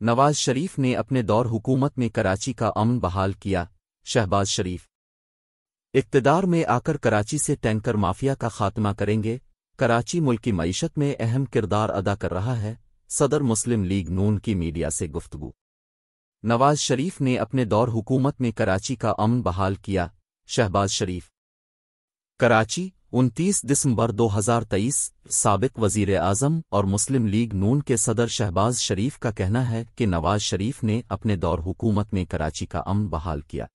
نواز شریف نے اپنے دور حکومت میں کراچی کا امن بحال کیا۔ شہباز شریف اقتدار میں آ کر کراچی سے ٹینکر مافیا کا خاتمہ کریں گے۔ کراچی ملک کی معیشت میں اہم کردار ادا کر رہا ہے۔ صدر مسلم لیگ نون کی میڈیا سے گفتگو۔ نواز شریف نے اپنے دور حکومت میں کراچی کا امن بحال کیا۔ شہباز شریف کراچی 29 دسمبر 2023۔ سابق وزیر اعظم اور مسلم لیگ نون کے صدر شہباز شریف کا کہنا ہے کہ نواز شریف نے اپنے دور حکومت میں کراچی کا امن بحال کیا۔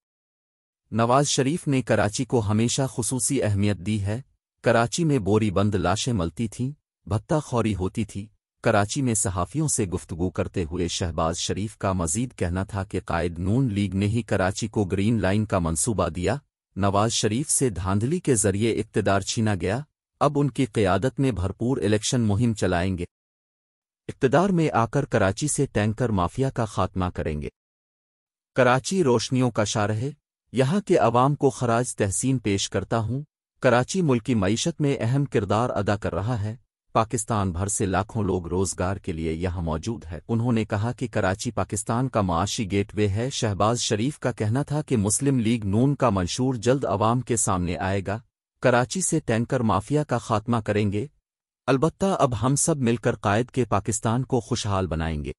نواز شریف نے کراچی کو ہمیشہ خصوصی اہمیت دی ہے۔ کراچی میں بوری بند لاشیں ملتی تھیں، بھتہ خوری ہوتی تھی۔ کراچی میں صحافیوں سے گفتگو کرتے ہوئے شہباز شریف کا مزید کہنا تھا کہ قائد نون لیگ نے ہی کراچی کو گرین لائن کا منصوبہ دیا۔ نواز شریف سے دھاندلی کے ذریعے اقتدار چھینا گیا، اب ان کی قیادت میں بھرپور الیکشن مہم چلائیں گے۔ اقتدار میں آ کر کراچی سے ٹینکر مافیا کا خاتمہ کریں گے۔ کراچی روشنیوں کا شہر ہے، یہاں کے عوام کو خراج تحسین پیش کرتا ہوں۔ کراچی ملک کی معیشت میں اہم کردار ادا کر رہا ہے۔ پاکستان بھر سے لاکھوں لوگ روزگار کے لیے یہاں موجود ہے۔ انہوں نے کہا کہ کراچی پاکستان کا معاشی گیٹ وے ہے۔ شہباز شریف کا کہنا تھا کہ مسلم لیگ نون کا منشور جلد عوام کے سامنے آئے گا۔ کراچی سے ٹینکر مافیا کا خاتمہ کریں گے، البتہ اب ہم سب مل کر قائد کے پاکستان کو خوشحال بنائیں گے۔